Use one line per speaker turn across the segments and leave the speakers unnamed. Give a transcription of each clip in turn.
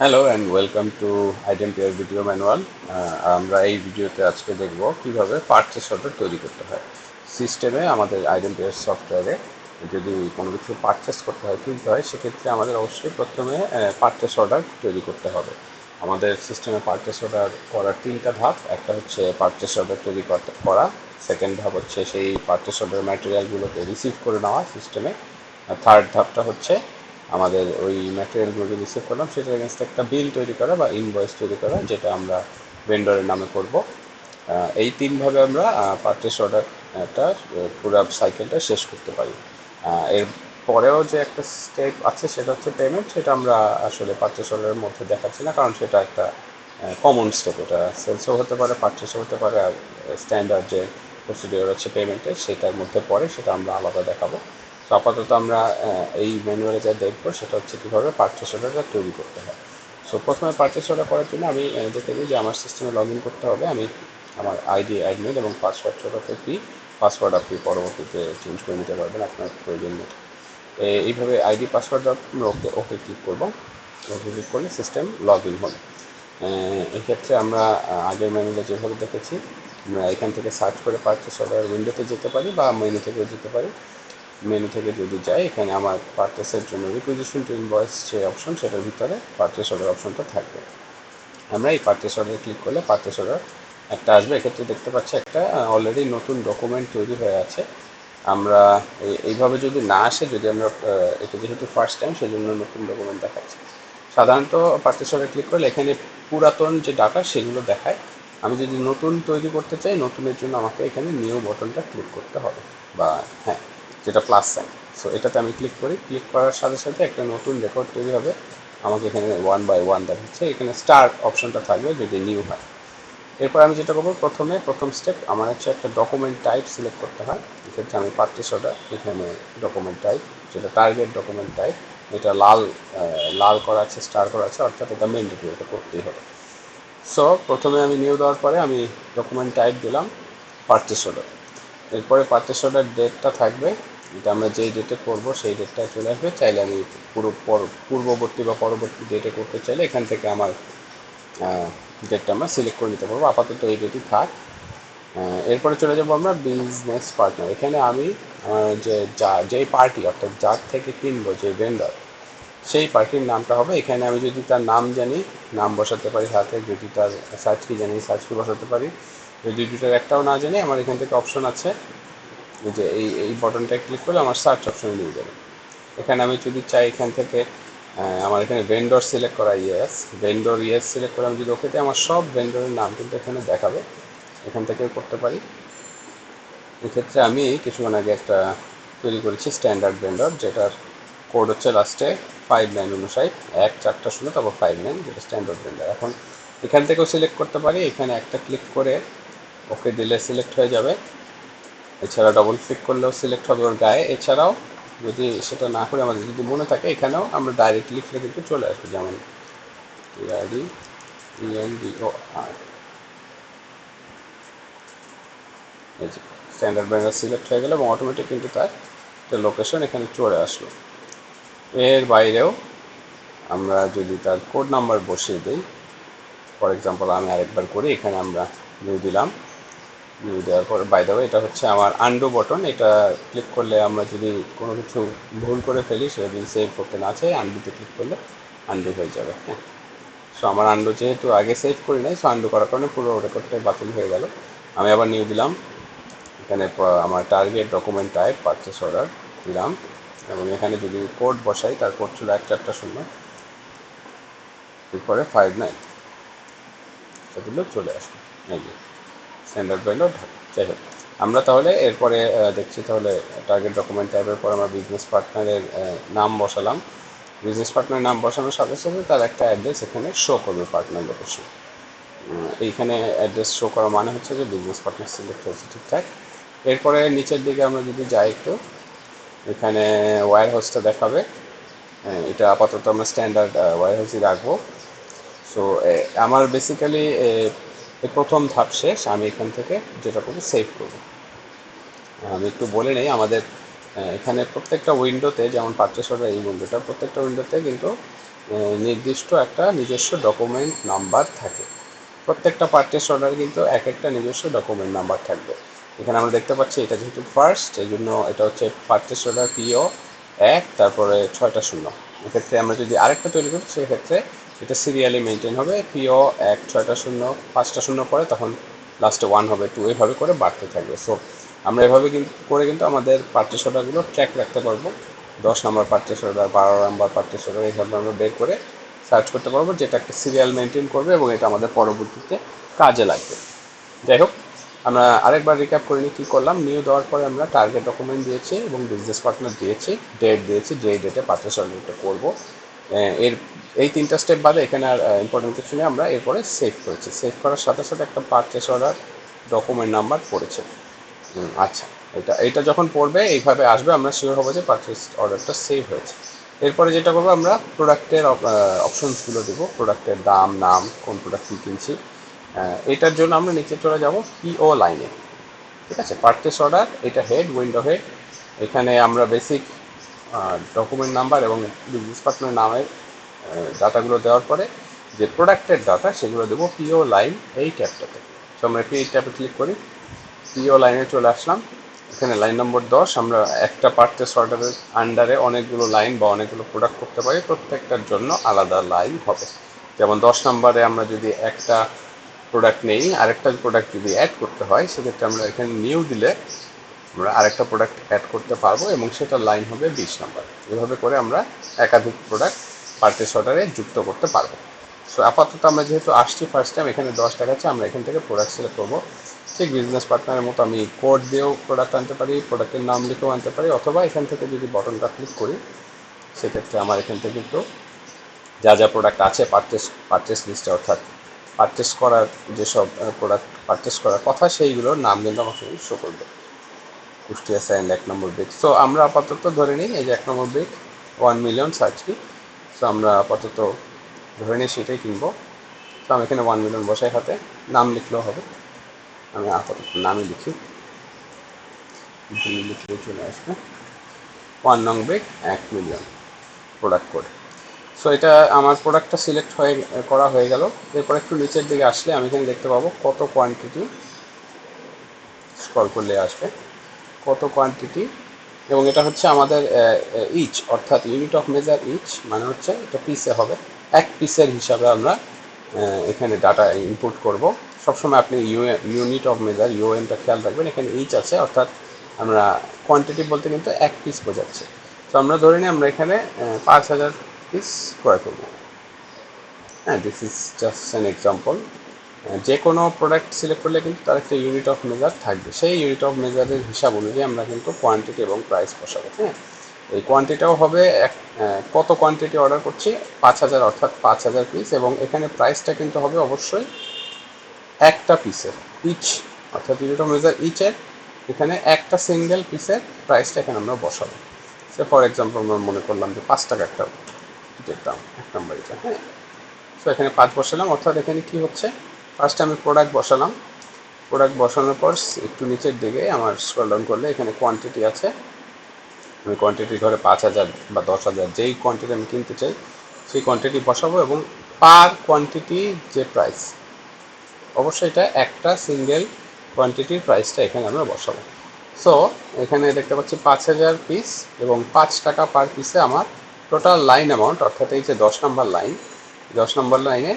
Hello and welcome to আইডেন্টিয়ার video manual. আমরা এই ভিডিওতে আজকে দেখব কিভাবে পারচেস অর্ডার তৈরি করতে হয় সিস্টেমে। আমাদের আইডেন্টিয়ার সফটওয়্যারে যদি কোনো কিছু পারচেস করতে হয়, কিনতে হয়, সেক্ষেত্রে আমাদের অবশ্যই প্রথমে পারচেস অর্ডার তৈরি করতে হবে। আমাদের সিস্টেমে পারচেস অর্ডার করার তিনটা ধাপ। একটা হচ্ছে পারচেস অর্ডার তৈরি করা, সেকেন্ড ধাপ হচ্ছে সেই পারচেস অর্ডার ম্যাটেরিয়ালগুলোকে রিসিভ করে নেওয়া সিস্টেমে, আর থার্ড ধাপটা হচ্ছে আমাদের ওই ম্যাটেরিয়ালগুলো রিসিভ করলাম সেটার এগেনস্ট একটা বিল তৈরি করা বা ইনভয়েস তৈরি করা, যেটা আমরা ভেন্ডরের নামে করব। এই তিনভাবে আমরা পারচেস অর্ডারটা পুরো সাইকেলটা শেষ করতে পারি। এর পরেও যে একটা স্টেপ আছে সেটা হচ্ছে পেমেন্ট। সেটা আমরা আসলে পারচেস অর্ডারের মধ্যে দেখাচ্ছি না, কারণ সেটা একটা কমন স্টেপ। এটা সেলসও হতে পারে, পারচেসও হতে পারে, আর স্ট্যান্ডার্ড যে প্রসিডিওর আছে পেমেন্টের সেটার মধ্যে পড়ে, সেটা আমরা আলাদা দেখাবো। তো আপাতত আমরা এই ম্যানুয়ালে যা দেখবো সেটা হচ্ছে কীভাবে পারচেস অর্ডারটা তৈরি করতে হয়। সো প্রথমে পারচেস অর্ডার করার জন্য আমি দেখে নিই যে আমার সিস্টেমে লগ ইন করতে হবে। আমি আমার আইডি, অ্যাডমিন এবং পাসওয়ার্ড ছোটো কি, পাসওয়ার্ড আপনি পরবর্তীতে চেঞ্জ করে নিতে পারবেন আপনার প্রয়োজন মতো। এইভাবে আইডি পাসওয়ার্ড ওকে ওকে ক্লিক করবো। ওকে ক্লিক করলে সিস্টেম লগ ইন হলো। এক্ষেত্রে আমরা আগের ম্যানুয়ালে যেভাবে দেখেছি, আমরা এখান থেকে সার্চ করে পারচেস অর্ডার উইন্ডোতে যেতে পারি বা মেনু থেকেও যেতে পারি। মেনু থেকে যদি যাই, এখানে আমার পারচেসের জন্য রিকুইজিশন টু ইনভয়েস যে অপশন, সেটার ভিতরে পারচেস অর্ডার অপশনটা থাকবে। আমরা এই পারচেস অর্ডার ক্লিক করলে পারচেস অর্ডার একটা আসবে। এক্ষেত্রে দেখতে পাচ্ছি একটা অলরেডি নতুন ডকুমেন্ট তৈরি হয়ে আছে। আমরা এইভাবে যদি না আসে, যদি আমরা এটা যেহেতু ফার্স্ট টাইম, সেজন্য নতুন ডকুমেন্ট দেখাচ্ছে। সাধারণত পারচেস অর্ডার ক্লিক করলে এখানে পুরাতন যে ডাটা সেগুলো দেখায়। আমি যদি নতুন তৈরি করতে চাই, নতুনের জন্য আমাকে এখানে নিউ বটনটা ক্লিক করতে হবে, বা হ্যাঁ, যেটা প্লাস সাইন। সো এটাতে আমি ক্লিক করি। ক্লিক করার সাথে সাথে একটা নতুন রেকর্ড তৈরি হবে। আমাকে এখানে 1 by 1 দেখাচ্ছে। এখানে স্টার্ট অপশনটা থাকবে যদি নিউ হয়। এরপর আমি যেটা করবো, প্রথম স্টেপ আমার হচ্ছে একটা ডকুমেন্ট টাইপ সিলেক্ট করতে হয়। এক্ষেত্রে আমি পারচেস অর্ডার, এখানে ডকুমেন্ট টাইপ, যেটা টার্গেট ডকুমেন্ট টাইপ, এটা লাল করা আছে, স্টার করা আছে, অর্থাৎ এটা ম্যান্ডেটরি, এটা করতেই হবে। সো প্রথমে আমি নিউ দেওয়ার পরে আমি ডকুমেন্ট টাইপ দিলাম পারচেস অর্ডার। এরপরে পারচেস অর্ডার ডেটটা থাকবে, এটা আমরা যেই ডেটে করবো সেই ডেটটা চলে আসবে। চাইলে আমি পূর্ববর্তী বা পরবর্তী ডেটে করতে চাইলে এখান থেকে আমার ডেটটা আমরা সিলেক্ট করে নিতে পারবো। আপাতত এই ডেটই থাক। এরপরে চলে যাবো আমরা বিজনেস পার্টনার। এখানে আমি যেই পার্টি, অর্থাৎ যার থেকে কিনবো, যে ভেন্ডর, সেই পার্টির নামটা হবে। এখানে আমি যদি তার নাম জানি, নাম বসাতে পারি সাথে। যদি তার সার্চ কি জানি, সার্চ কি বসাতে পারি। যদি দুটার একটাও না জানি, আমার এখান থেকে অপশন আছে যে এই বটনটা ক্লিক করলে আমার সার্চ অপশন নিয়ে যাবে। এখানে আমি যদি চাই, এখান থেকে আমার এখানে ভেন্ডর সিলেক্ট করা, ইয়েস সিলেক্ট করে আমি যদি ওকে দিই, আমার সব ভেন্ডরের নাম কিন্তু এখানে দেখাবে। এখান থেকেও করতে পারি। এক্ষেত্রে আমি কিছুক্ষণ আগে একটা তৈরি করেছি স্ট্যান্ডার্ড ভেন্ডর, যেটার কোড হচ্ছে লাস্টে 5959, 1400, তারপর 59, যেটা স্ট্যান্ডার্ড ভেন্ডর। এখন এখান থেকেও সিলেক্ট করতে পারি। এখানে একটা ক্লিক করে ওকে দিলে সিলেক্ট হয়ে যাবে। এছাড়া ডবল ক্লিক করলেও সিলেক্ট হবে ওর গায়ে। এছাড়াও যদি সেটা না করে আমাদের যদি মনে থাকে, এখানেও আমরা ডাইরেক্ট লিখলে কিন্তু চলে আসবে, যেমন ইআরডি ইএনডিওআর। এই যে স্ট্যান্ডার্ড ব্যানার সিলেক্ট হয়ে গেল এবং অটোমেটিক কিন্তু তার একটা লোকেশন এখানে চলে আসলো। এর বাইরেও আমরা যদি তার কোড নাম্বার বসিয়ে দিই, ফর এক্সাম্পল আমি আরেকবার করি। এখানে আমরা নিউ দিলাম। নিউ দেওয়ার পর, বাই দ্য ওয়ে, এটা হচ্ছে আমার আন্ডু বটন। এটা ক্লিক করলে আমরা যদি কোনো কিছু ভুল করে ফেলি, সেটা যদি সেভ করতে না চাই, আন্ডুতে ক্লিক করলে আন্ডু হয়ে যাবে। হ্যাঁ, সো আমার আন্ডু যেহেতু আগে সেভ করি নাই, সো আন্ডু করার কারণে পুরো রেকর্ডটাই বাতিল হয়ে গেল। আমি আবার নিউ দিলাম। এখানে আমার target document type purchase order দিলাম, এবং এখানে যদি কোড বসাই, তার কোড ছিল 1400, এরপরে 59, সেগুলো চলে আসবে। এই যে স্ট্যান্ডার্ড ভ্যালু। যাই হোক, আমরা তাহলে এরপরে দেখছি। তাহলে টার্গেট ডকুমেন্ট টাইপের পর আমরা বিজনেস পার্টনারের নাম বসালাম। বিজনেস পার্টনারের নাম বসানোর সাথে সাথে তার একটা অ্যাড্রেস এখানে শো করবে, পার্টনার লোকেশন। এইখানে অ্যাড্রেস শো করা মানে হচ্ছে যে বিজনেস পার্টনার সিলেক্ট হয়েছে ঠিকঠাক। এরপরে নিচের দিকে আমরা যদি যাই একটু, এখানে ওয়্যার হাউসটা দেখাবে। এটা আপাতত আমরা স্ট্যান্ডার্ড ওয়্যার হাউসই রাখবো। সো আমার বেসিক্যালি এই প্রথম ধাপ শেষ। আমি এখান থেকে যেটা করবো, সেভ করবো। আমি একটু বলে নেই, আমাদের এখানে প্রত্যেকটা উইন্ডোতে, যেমন পারচেস অর্ডার এই উইন্ডোটা, প্রত্যেকটা উইন্ডোতে কিন্তু নির্দিষ্ট একটা নিজস্ব ডকুমেন্ট নাম্বার থাকে। প্রত্যেকটা পারচেস অর্ডার কিন্তু এক একটা নিজস্ব ডকুমেন্ট নাম্বার থাকবে। এখানে আমরা দেখতে পাচ্ছি এটা যেহেতু ফার্স্ট, এই জন্য এটা হচ্ছে পারচেস অর্ডার পিও 1, তারপরে 6টা শূন্য। এক্ষেত্রে আমরা যদি আরেকটা তৈরি করি সেক্ষেত্রে এটা সিরিয়ালি মেনটেন হবে, পিও 1 6টা শূন্য 5টা শূন্য পরে তখন লাস্টে 1 হবে, 2, এইভাবে করে বাড়তে থাকবে। সো আমরা এভাবে কিন্তু আমাদের পারচেস অর্ডারগুলো ট্র্যাক রাখতে পারবো। 10 নম্বর পারচেস অর্ডার, 12 নম্বর পারচেস অর্ডার, এইভাবে আমরা বের করে সার্চ করতে পারবো, যেটা একটা সিরিয়াল মেনটেন করবে এবং এটা আমাদের পরবর্তীতে কাজে লাগবে। যাই হোক, আমরা আরেকবার রিক্যাপ করে নিই কী করলাম। নিউ দেওয়ার পরে আমরা টার্গেট ডকুমেন্ট দিয়েছি এবং বিজনেস পার্টনার দিয়েছি, ডেট দিয়েছি, যেই ডেটে পারচেস অর্ডারটা করবো। এর এই 3টা স্টেপ বাদে এখানে আর ইম্পর্টেন্ট কিছু নেই। আমরা এরপরে সেভ করেছি, সেভ করার সাথে সাথে একটা পারচেস অর্ডার ডকুমেন্ট নাম্বার পড়েছে। আচ্ছা, এটা যখন পড়বে এইভাবে আসবে, আমরা শিওর হবো যে পারচেস অর্ডারটা সেভ হয়েছে। এরপরে যেটা করবো, আমরা প্রোডাক্টের অপশনসগুলো দেবো, প্রোডাক্টের দাম, নাম, কোন প্রোডাক্ট কী কিনছি। এটার জন্য আমরা নিচে চলে যাব পিও লাইনে। ঠিক আছে, পারচেস অর্ডার, এটা হেড, উইন্ডো হেড। এখানে আমরা বেসিক ডকুমেন্ট নাম্বার এবং বিজনেস পার্টনার নামের ডাটাগুলো দেওয়ার পরে যে প্রোডাক্টের ডাটা সেগুলো দেবো পিও লাইন এই ট্যাবটাতে। তো আমরা এই ট্যাবে ক্লিক করি, পিও লাইনে চলে আসলাম। এখানে লাইন নম্বর 10। আমরা একটা পারচেস অর্ডারের আন্ডারে অনেকগুলো লাইন বা অনেকগুলো প্রোডাক্ট করতে পারি, প্রত্যেকটার জন্য আলাদা লাইন হবে। যেমন 10 নম্বরে আমরা যদি একটা প্রোডাক্ট নেই, আরেকটা প্রোডাক্ট যদি অ্যাড করতে হয় সেক্ষেত্রে আমরা এখানে নিউ দিলে আমরা আরেকটা প্রোডাক্ট অ্যাড করতে পারবো এবং সেটার লাইন হবে 20 নম্বর। এভাবে করে আমরা একাধিক প্রোডাক্ট পারচেস অর্ডারে যুক্ত করতে পারবো। সো আপাতত আমরা যেহেতু আসছি ফার্স্ট টাইম, এখানে 10 দেখাচ্ছে, আমরা এখান থেকে প্রোডাক্ট সিলেক্ট করবো। ঠিক বিজনেস পার্টনারের মতো আমি কোড দিয়েও প্রোডাক্ট আনতে পারি, প্রোডাক্টের নাম লিখেও আনতে পারি, অথবা এখান থেকে যদি বটনটা ক্লিক করি সেক্ষেত্রে আমার এখান থেকে কিন্তু যা যা প্রোডাক্ট আছে পারচেস লিস্টে, অর্থাৎ পারচেস করার যেসব প্রোডাক্ট পারচেস করার কথা সেইগুলোর নাম কিন্তু আমার সঙ্গে শো করবে। কুষ্টিয়া স্যান্ড 1 নম্বর ব্রিক। সো আমরা আপাতত ধরে নিই এই যে 1 নম্বর ব্রিক 1 মিলিয়ন সার্চ কি। সো আমরা আপাতত ধরে নিই সেটাই কিনবো। তো আমি এখানে 1 মিলিয়ন বসাই, হাতে নাম লিখলেও হবে, আমি আপাতত নামই লিখি, লিখলে চলে আসবে 1 নং brick 1 million product code. So এটা আমার প্রোডাক্টটা সিলেক্ট করা হয়ে গেল। এরপর একটু নিচের দিকে আসলে আমি এখানে দেখতে পাবো কত কোয়ান্টিটি, স্ক্রল করলে আসবে কত কোয়ান্টিটি, এবং এটা হচ্ছে আমাদের ইচ, অর্থাৎ ইউনিট অফ মেজার ইচ, মানে হচ্ছে এটা পিসে হবে, এক পিসের হিসাবে আমরা এখানে ডাটা ইনপুট করব। সবসময় আপনি ইউনিট অফ মেজার ইউএনটা খেয়াল রাখবেন। এখানে ইচ আছে, অর্থাৎ আমরা কোয়ান্টিটি বলতে কিন্তু এক পিস বোঝাচ্ছে। তো আমরা ধরে নিই আমরা এখানে 5000 পিস ক্রয় করবো। হ্যাঁ, this is just an example. যে কোনো প্রোডাক্ট সিলেক্ট করলে কিন্তু তার একটা ইউনিট অফ মেজার থাকবে, সেই ইউনিট অফ মেজারের হিসাব অনুযায়ী আমরা কিন্তু কোয়ান্টিটি এবং প্রাইস বসাবো। হ্যাঁ, এই কোয়ান্টিটিটাও হবে কত কোয়ান্টিটি অর্ডার করছি 5000, অর্থাৎ 5000 পিস, এবং এখানে প্রাইসটা কিন্তু হবে অবশ্যই একটা পিসের, ইচ, অর্থাৎ ইউনিট অফ মেজার ইচের এখানে একটা সিঙ্গেল পিসের প্রাইসটা এখানে আমরা বসাবো। সে ফর এক্সাম্পল আমরা মনে করলাম যে 5 টাকা একটা টিকিটের দাম 1 নম্বর এটা। হ্যাঁ, সো এখানে 5 বসালাম, অর্থাৎ এখানে কি হচ্ছে, ফার্স্টে আমি প্রোডাক্ট বসালাম, প্রোডাক্ট বসানোর পর একটু নিচের দিকে আমার স্ক্রল ডাউন করলে এখানে কোয়ান্টিটি আছে, আমি কোয়ান্টিটি ধরে 5000 বা 10,000 যেই কোয়ান্টিটি আমি কিনতে চাই সেই কোয়ান্টিটি বসাবো, এবং পার কোয়ান্টিটি যে প্রাইস, অবশ্যই এটা একটা সিঙ্গেল কোয়ান্টিটির প্রাইসটা এখানে আমরা বসাবো। সো এখানে দেখতে পাচ্ছি 5000 পিস এবং 5 টাকা পার পিসে আমার টোটাল লাইন অ্যামাউন্ট, অর্থাৎ এই যে 10 নম্বর লাইন, 10 নম্বর লাইনে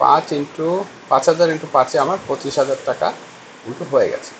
5 ইন্টু 5000 ইন্টু 5-এ আমার 25,000 টাকা কিন্তু হয়ে গেছে।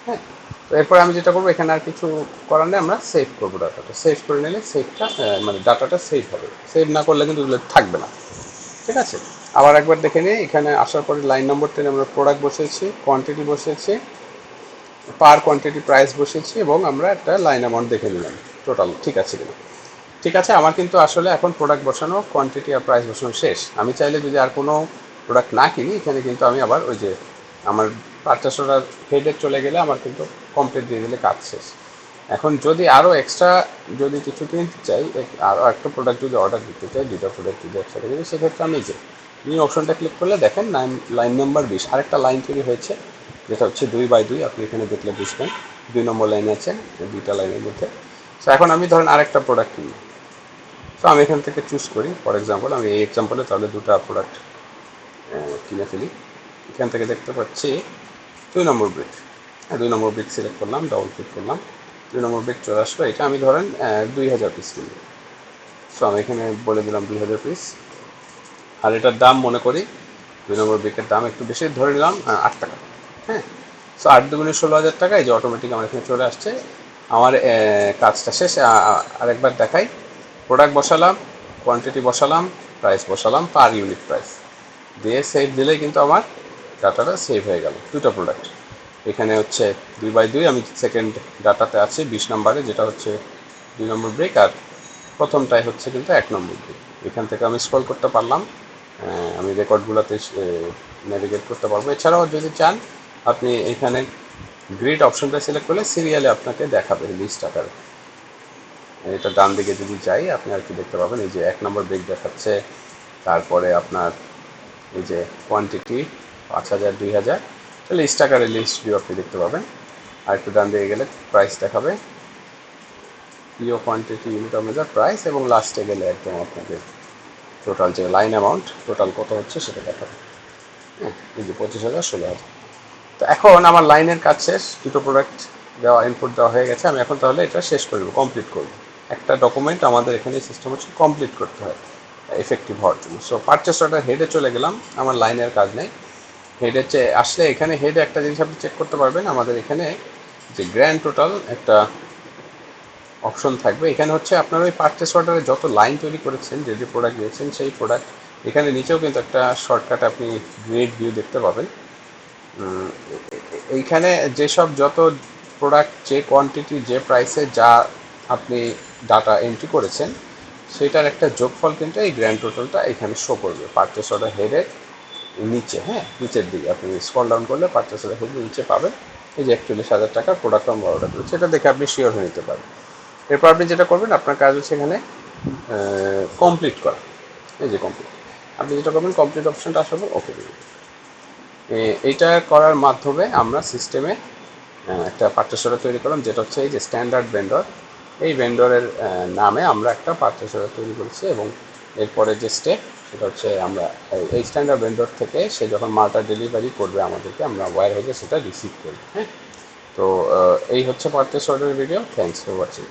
হ্যাঁ, তো এরপরে আমি যেটা করবো, এখানে আর কিছু করার নেই, আমরা সেভ করবো ডাটাটা। সেভ করে নিলে সেভটা মানে ডাটাটা সেভ হবে, সেভ না করলে কিন্তু এগুলো থাকবে না। ঠিক আছে, আবার একবার দেখে নিই। এখানে আসার পরে লাইন নম্বর 10 আমরা প্রোডাক্ট বসিয়েছি, কোয়ান্টিটি বসিয়েছি, পার কোয়ান্টিটি প্রাইস বসিয়েছি, এবং আমরা একটা লাইন অ্যামাউন্ট দেখে নিলাম টোটাল ঠিক আছে কিনা। ঠিক আছে, আমার কিন্তু আসলে এখন প্রোডাক্ট বসানো, কোয়ান্টিটি আর প্রাইস বসানো শেষ। আমি চাইলে যদি আর কোনো প্রোডাক্ট না কিনি, এখানে কিন্তু আমি আবার ওই যে আমার পারচেস অর্ডার হেডে চলে গেলে আমার কিন্তু কমপ্লিট দিয়ে দিলে কাজ শেষ। এখন যদি আরও এক্সট্রা যদি কিছু কিনতে চাই, আরও একটা প্রোডাক্ট যদি অর্ডার দিতে চাই, দুটো প্রোডাক্ট যদি একসাথে কিনি, সেক্ষেত্রে আমি যে নিউ অপশনটা ক্লিক করলে দেখেন লাইন নাম্বার 20 আরেকটা লাইন তৈরি হয়েছে, যেটা হচ্ছে 2 বাই 2। আপনি এখানে দেখলে বুঝবেন 2 নম্বর লাইনে আছে, দুইটা লাইনের মধ্যে সো এখন আমি ধরেন আরেকটা প্রোডাক্ট কিনি, তো আমি এখান থেকে চুজ করি। ফর এক্সাম্পল আমি এই এক্সাম্পলে তাহলে দুটো প্রোডাক্ট কিনে ফেলি। এখান থেকে দেখতে পাচ্ছি 2 নম্বর ব্রিক। হ্যাঁ, 2 নম্বর ব্রিক সিলেক্ট করলাম, ডাবল ক্লিক করলাম, 2 নম্বর ব্রিক চলে আসলো। এটা আমি ধরেন 2000 পিস কিনবো। সো আমি এখানে বলে দিলাম 2000 পিস। আর এটার দাম মনে করি 2 নম্বর ব্রিকের দাম একটু বেশি ধরে নিলাম 8 টাকা। হ্যাঁ, সো 8 × 2 = 16,000 টাকা। এই যে অটোমেটিক আমার এখানে চলে আসছে। আমার কাজটা শেষ। আরেকবার দেখাই। প্রোডাক্ট বসালাম, কোয়ান্টিটি বসালাম, প্রাইস বসালাম, পার ইউনিট প্রাইস দিয়ে সেভ দিলেই কিন্তু আমার ডাটাটা সেভ হয়ে গেল। দুটো প্রোডাক্ট এখানে হচ্ছে 2/2। আমি সেকেন্ড ডাটাতে আছি 20 নম্বরে, যেটা হচ্ছে 2 নম্বর ব্রেক। আর প্রথমটাই হচ্ছে কিন্তু 1 নম্বর ব্রেক। এখান থেকে আমি স্ক্রল করতে পারলাম, আমি রেকর্ডগুলোতে নেভিগেট করতে পারবো। এছাড়াও যদি চান আপনি এখানে গ্রিড অপশনটা সিলেক্ট করলে সিরিয়ালে আপনাকে দেখাবে লিস্ট আকারে। এটা ডান দিকে যদি যাই আপনি আর কি দেখতে পাবেন, এই যে 1 নম্বর ব্রেক দেখাচ্ছে, তারপরে আপনার এই যে কোয়ান্টিটি 5000, 2000, লিস্ট আকারে লিস্ট ভিউ আপনি দেখতে পাবেন। আর একটু ডান দিকে গেলে প্রাইস দেখাবে, PO quantity, unit of measure, price, এবং লাস্টে গেলে একদম আপনাকে টোটাল যে লাইন অ্যামাউন্ট টোটাল কত হচ্ছে সেটা দেখাবে। হ্যাঁ, এই যে 25,000, 16,000। তো এখন আমার লাইনের কাজ শেষ, দুটো প্রোডাক্ট দেওয়া, ইনপুট দেওয়া হয়ে গেছে। আমি এখন তাহলে এটা শেষ করব, কমপ্লিট করব। একটা ডকুমেন্ট আমাদের এখানে সিস্টেম হচ্ছে কমপ্লিট করতে হয় এফেক্টিভ হওয়ার জন্য। সো পারচেস অর্ডার হেডে চলে গেলাম, আমার লাইনের কাজ নেই। হেডে আসলে এখানে হেডে একটা জিনিস আপনি চেক করতে পারবেন, আমাদের এখানে যে গ্র্যান্ড টোটাল একটা অপশন থাকবে। এখানে হচ্ছে আপনার ওই পারচেস অর্ডারে যত লাইন তৈরি করেছেন, যে যে প্রোডাক্ট দিয়েছেন সেই প্রোডাক্ট, এখানে নিচেও কিন্তু একটা শর্টকাট আপনি গ্রেড ভিউ দেখতে পাবেন। এইখানে যেসব যত প্রোডাক্ট, যে কোয়ান্টিটি, যে প্রাইসে যা আপনি ডাটা এন্ট্রি করেছেন, সেটার একটা যোগফল কিন্তু এই গ্র্যান্ড টোটালটা এখানে শো করবে পারচেস অর্ডার হেডের নিচে। হ্যাঁ, নিচের দিকে আপনি স্ক্রল ডাউন করলে পারচেস অর্ডার হেডের নিচে পাবেন এই যে 41,000 টাকার প্রোডাক্ট আমরা অর্ডার করেছি। সেটা দেখে আপনি শিওর হয়ে নিতে পারেন। এরপর আপনি যেটা করবেন, আপনার কাজ হচ্ছে এখানে কমপ্লিট করা। এই যে কমপ্লিট, আপনি যেটা করবেন কমপ্লিট অপশনটা আসবে, ওকে দিবেন। এইটা করার মাধ্যমে আমরা সিস্টেমে একটা পারচেস অর্ডার তৈরি করলাম, যেটা হচ্ছে এই যে স্ট্যান্ডার্ড ভেন্ডর। এই ভেন্ডরের নামে আমরা একটা পারচেস অর্ডার তৈরি করেছি। এবং এরপরে যে স্টেপ সেটা হচ্ছে আমরা এই স্ট্যান্ডার্ড ভেন্ডর থেকে সে যখন মালটা ডেলিভারি করবে আমাদেরকে, আমরা ওয়্যার হাউসে সেটা রিসিভ করি। হ্যাঁ, তো এই হচ্ছে পারচেস অর্ডারের ভিডিও। Thanks for watching.